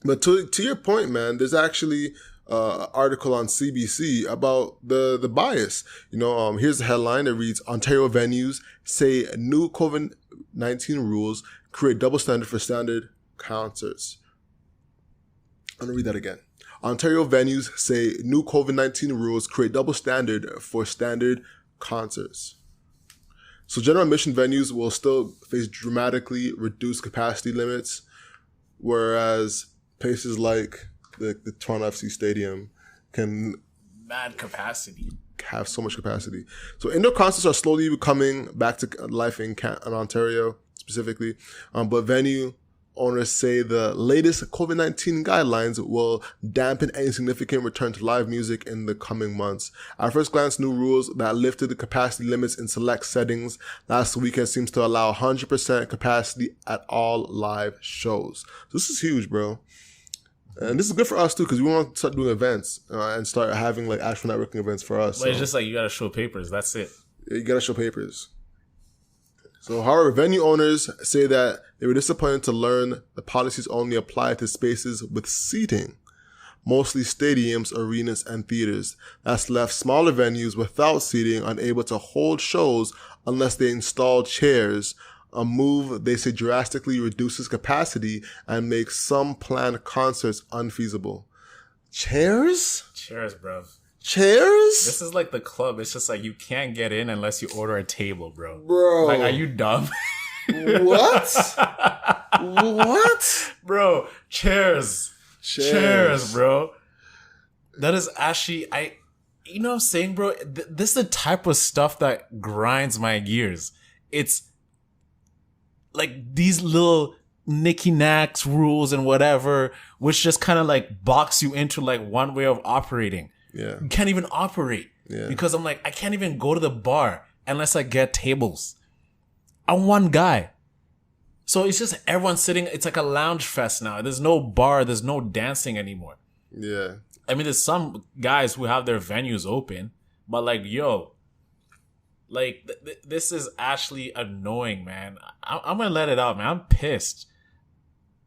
But to your point, man, there's actually an article on CBC about the bias. Here's the headline that reads, Ontario venues say new COVID-19 rules create double standard for standard concerts. I'm going to read that again. Ontario venues say new COVID-19 rules create double standard for standard concerts. So general admission venues will still face dramatically reduced capacity limits, whereas places like the Toronto FC Stadium can mad capacity. Have so much capacity. So indoor concerts are slowly coming back to life in Ontario specifically, but venue owners say the latest COVID-19 guidelines will dampen any significant return to live music in the coming months. At first glance, new rules that lifted the capacity limits in select settings last weekend seems to allow 100% capacity at all live shows. So this is huge, bro. And this is good for us too, because we want to start doing events and start having like actual networking events for us. But it's just like you gotta show papers. That's it. You gotta show papers. So, however, venue owners say that they were disappointed to learn the policies only apply to spaces with seating, mostly stadiums, arenas, and theaters. That's left smaller venues without seating unable to hold shows unless they install chairs, a move they say drastically reduces capacity and makes some planned concerts unfeasible. Chairs? Chairs, bro. Chairs? This is like the club. It's just like you can't get in unless you order a table, bro. Bro. Like, are you dumb? What? What? Bro, chairs. Chairs, bro. That is actually, you know what I'm saying, bro? This is the type of stuff that grinds my gears. It's like these little knicky-knacks rules and whatever, which just kind of like box you into like one way of operating. Yeah. You can't even operate. Yeah. Because I'm like, I can't even go to the bar unless I get tables. I'm one guy. So it's just everyone sitting. It's like a lounge fest now. There's no bar. There's no dancing anymore. Yeah. I mean, there's some guys who have their venues open, but like, yo, like this is actually annoying, man. I'm going to let it out, man. I'm pissed.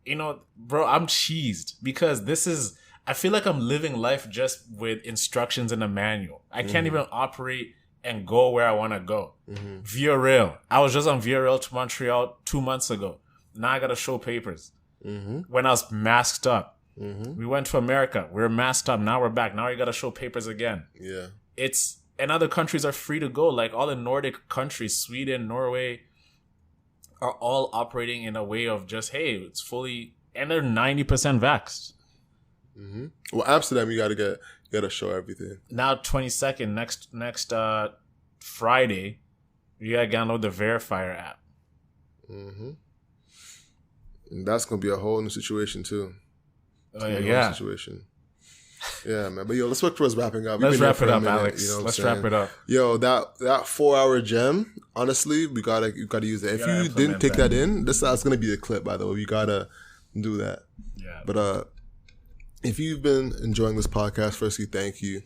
You know, bro, I'm cheesed because this is, I feel like I'm living life just with instructions in a manual. I can't even operate and go where I want to go. Via rail. I was just on Via rail to Montreal 2 months ago. Now I got to show papers. When I was masked up. We went to America. We were masked up. Now we're back. Now you got to show papers again. Yeah. And other countries are free to go. Like all the Nordic countries, Sweden, Norway, are all operating in a way of just, hey, it's fully, and they're 90% vaxxed. Well, Amsterdam, you gotta show everything. Now 22nd, next Friday, you gotta download the Verifier app. And that's gonna be a whole new situation too. Yeah. Situation. Yeah, man. But yo, let's work towards wrapping up. Let's wrap it up, Alex. Let's wrap it up. Yo, that 4-hour gem, honestly, you gotta use it. If you didn't take that in, that's gonna be the clip, by the way. You gotta do that. Yeah. But if you've been enjoying this podcast, firstly, thank you.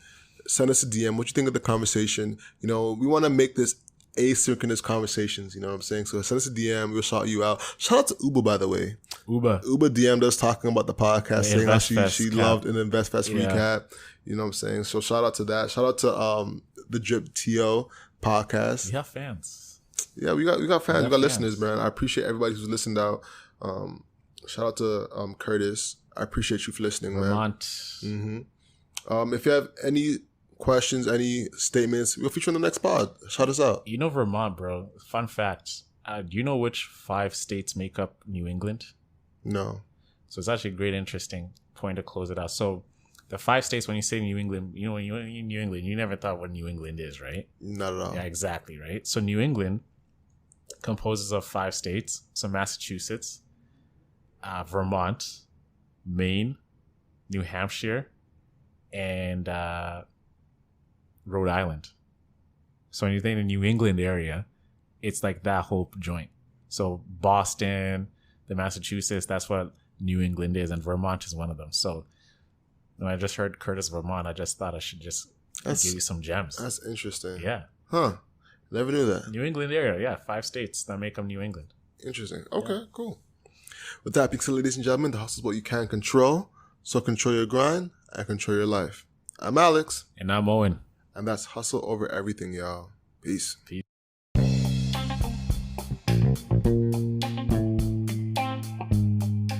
Send us a DM. What you think of the conversation? You know, we want to make this asynchronous conversations. You know what I'm saying? So send us a DM. We'll shout you out. Shout out to Uba, by the way. Uba DM'd us talking about the podcast, saying how she loved an Invest Fest recap. You know what I'm saying? So shout out to that. Shout out to the Drip TO podcast. We have fans. Yeah, we got fans. We got listeners, man. I appreciate everybody who's listened out. Shout out to Curtis. I appreciate you for listening, Vermont. man. If you have any questions, any statements, we'll feature on the next pod. Shout us out. You know Vermont, bro. Fun fact. Do you know which 5 states make up New England? No. So it's actually a great, interesting point to close it out. So the 5 states, when you say New England, you know, when you're in New England, you never thought what New England is, right? Not at all. Yeah, exactly, right? So New England composes of 5 states. So Massachusetts, Vermont, Maine, New Hampshire, and Rhode Island. So when you think the New England area, it's like that whole joint. So Boston, the Massachusetts, that's what New England is, and Vermont is one of them. So when I just heard Curtis Vermont, I just thought I should just give you some gems. That's interesting. Yeah. Huh. Never knew that. New England area, yeah. 5 states that make up New England. Interesting. Okay, cool. With that being said, ladies and gentlemen, the hustle is what you can control. So control your grind and control your life. I'm Alex. And I'm Owen. And that's Hustle Over Everything, y'all. Peace.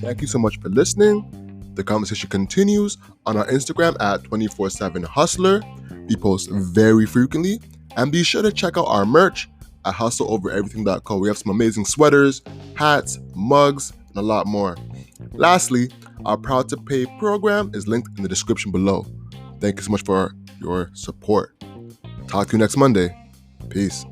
Thank you so much for listening. The conversation continues on our Instagram at 247hustler. We post very frequently. And be sure to check out our merch at hustleovereverything.co. We have some amazing sweaters, hats, mugs, and a lot more. Lastly, our Proud to Pay program is linked in the description below. Thank you so much for your support. Talk to you next Monday. Peace.